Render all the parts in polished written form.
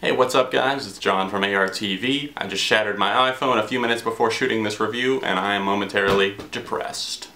Hey, what's up guys? It's John from ARTV. I just shattered my iPhone a few minutes before shooting this review and I am momentarily depressed.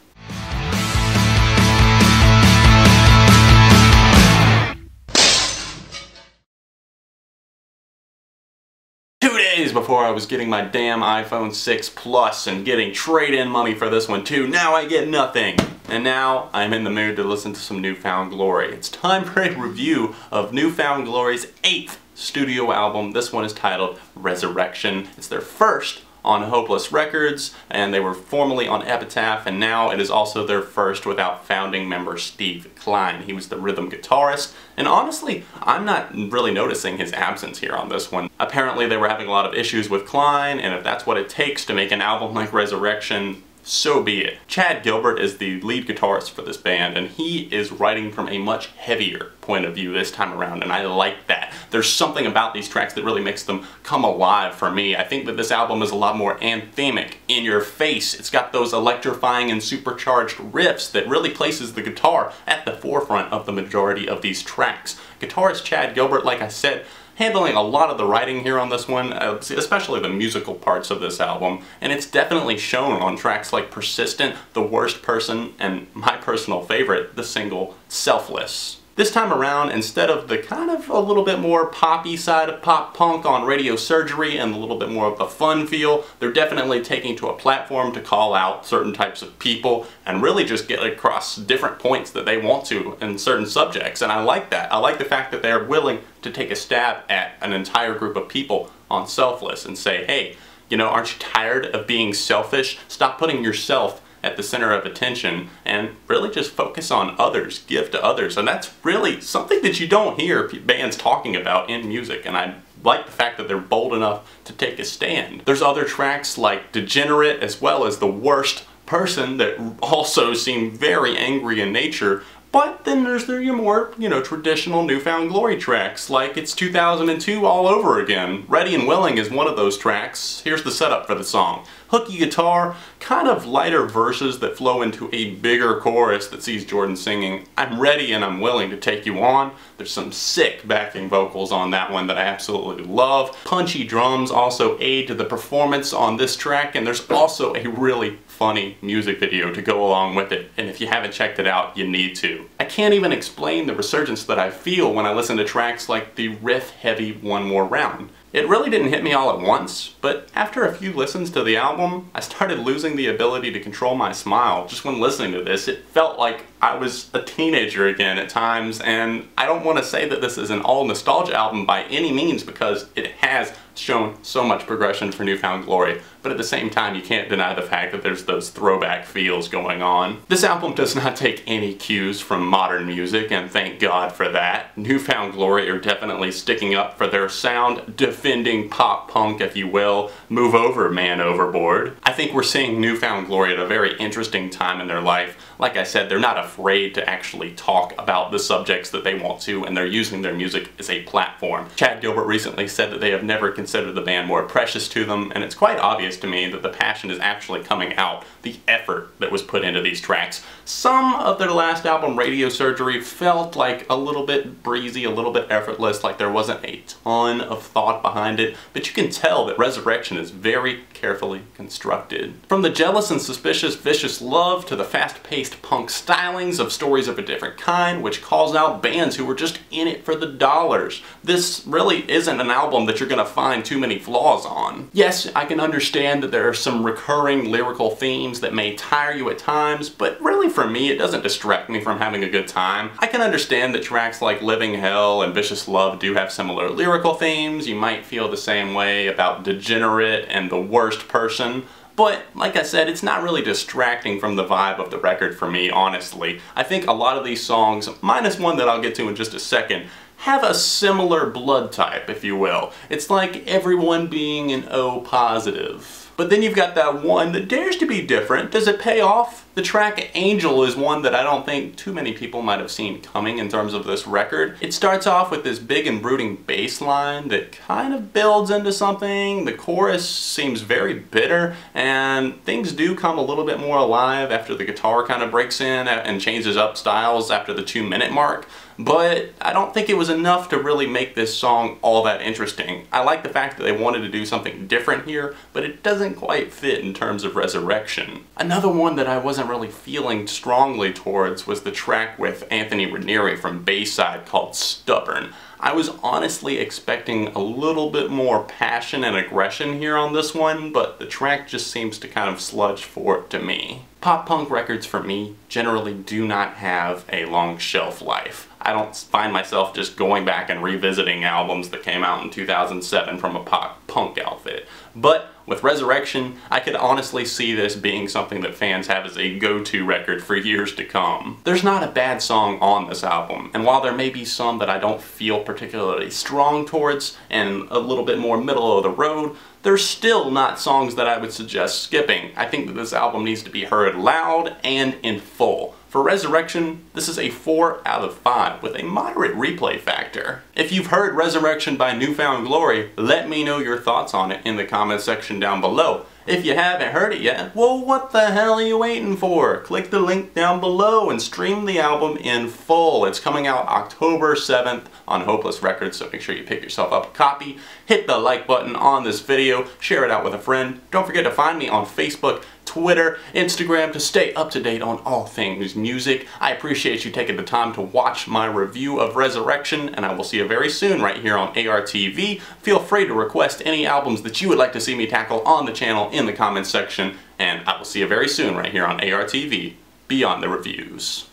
Before I was getting my damn iPhone 6 Plus and getting trade-in money for this one too. Now I get nothing. And now I'm in the mood to listen to some New Found Glory. It's time for a review of New Found Glory's 8th studio album. This one is titled Resurrection. It's their first on Hopeless Records, and they were formerly on Epitaph, and now it is also their first without founding member Steve Klein. He was the rhythm guitarist, and honestly, I'm not really noticing his absence here on this one. Apparently they were having a lot of issues with Klein, and if that's what it takes to make an album like Resurrection, so be it. Chad Gilbert is the lead guitarist for this band, and he is writing from a much heavier point of view this time around, and I like that. There's something about these tracks that really makes them come alive for me. I think that this album is a lot more anthemic, in your face. It's got those electrifying and supercharged riffs that really places the guitar at the forefront of the majority of these tracks. Guitarist Chad Gilbert, like I said, handling a lot of the writing here on this one, especially the musical parts of this album, and it's definitely shown on tracks like Persistent, The Worst Person, and my personal favorite, the single Selfless. This time around, instead of the kind of a little bit more poppy side of pop punk on Radio Surgery and a little bit more of the fun feel, they're definitely taking to a platform to call out certain types of people and really just get across different points that they want to in certain subjects, and I like that. I like the fact that they're willing to take a stab at an entire group of people on Selfless and say, hey, you know, aren't you tired of being selfish? Stop putting yourself at the center of attention and really just focus on others, give to others. And that's really something that you don't hear bands talking about in music, and I like the fact that they're bold enough to take a stand. There's other tracks like Degenerate as well as The Worst Person that also seem very angry in nature. But then there's your more, traditional New Found Glory tracks, like It's 2002 All Over Again. Ready and Willing is one of those tracks. Here's the setup for the song. Hooky guitar, kind of lighter verses that flow into a bigger chorus that sees Jordan singing, I'm ready and I'm willing to take you on. There's some sick backing vocals on that one that I absolutely love. Punchy drums also aid to the performance on this track, and there's also a really funny music video to go along with it, and if you haven't checked it out, you need to. I can't even explain the resurgence that I feel when I listen to tracks like the riff-heavy One More Round. It really didn't hit me all at once, but after a few listens to the album, I started losing the ability to control my smile. Just when listening to this, it felt like I was a teenager again at times, and I don't want to say that this is an all nostalgia album by any means because it has shown so much progression for New Found Glory, but at the same time you can't deny the fact that there's those throwback feels going on. This album does not take any cues from modern music, and thank God for that. New Found Glory are definitely sticking up for their sound, defending pop punk if you will. Move over, man overboard. I think we're seeing New Found Glory at a very interesting time in their life. Like I said, they're not afraid to actually talk about the subjects that they want to, and they're using their music as a platform. Chad Gilbert recently said that they have never considered the band more precious to them, and it's quite obvious to me that the passion is actually coming out, the effort that was put into these tracks. Some of their last album, Radio Surgery, felt like a little bit breezy, a little bit effortless, like there wasn't a ton of thought behind it, but you can tell that Resurrection is very carefully constructed. From the jealous and suspicious vicious love to the fast-paced punk stylings of Stories of a Different Kind, which calls out bands who were just in it for the dollars. This really isn't an album that you're gonna find too many flaws on. Yes, I can understand that there are some recurring lyrical themes that may tire you at times, but really for me it doesn't distract me from having a good time. I can understand that tracks like Living Hell and Vicious Love do have similar lyrical themes. You might feel the same way about Degenerate and The Worst Person. But, like I said, it's not really distracting from the vibe of the record for me, honestly. I think a lot of these songs, minus one that I'll get to in just a second, have a similar blood type, if you will. It's like everyone being an O positive. But then you've got that one that dares to be different. Does it pay off? The track Angel is one that I don't think too many people might have seen coming in terms of this record. It starts off with this big and brooding bass line that kind of builds into something. The chorus seems very bitter, and things do come a little bit more alive after the guitar kind of breaks in and changes up styles after the 2-minute mark. but I don't think it was enough to really make this song all that interesting. I like the fact that they wanted to do something different here, but it doesn't quite fit in terms of Resurrection. Another one that I wasn't really feeling strongly towards was the track with Anthony Ranieri from Bayside called Stubborn. I was honestly expecting a little bit more passion and aggression here on this one, but the track just seems to kind of sludge for it to me. Pop punk records for me generally do not have a long shelf life. I don't find myself just going back and revisiting albums that came out in 2007 from a pop punk outfit. But with Resurrection, I could honestly see this being something that fans have as a go-to record for years to come. There's not a bad song on this album, and while there may be some that I don't feel particularly strong towards and a little bit more middle of the road, they're still not songs that I would suggest skipping. I think that this album needs to be heard loud and in full. For Resurrection, this is a 4 out of 5 with a moderate replay factor. If you've heard Resurrection by New Found Glory, let me know your thoughts on it in the comment section down below. If you haven't heard it yet, well, what the hell are you waiting for? Click the link down below and stream the album in full. It's coming out October 7th on Hopeless Records, so make sure you pick yourself up a copy. Hit the like button on this video, share it out with a friend. Don't forget to find me on Facebook, Twitter, Instagram to stay up to date on all things music. I appreciate you taking the time to watch my review of Resurrection, and I will see you very soon right here on ARTV. Feel free to request any albums that you would like to see me tackle on the channel in the comments section, and I will see you very soon right here on ARTV, Beyond the Reviews.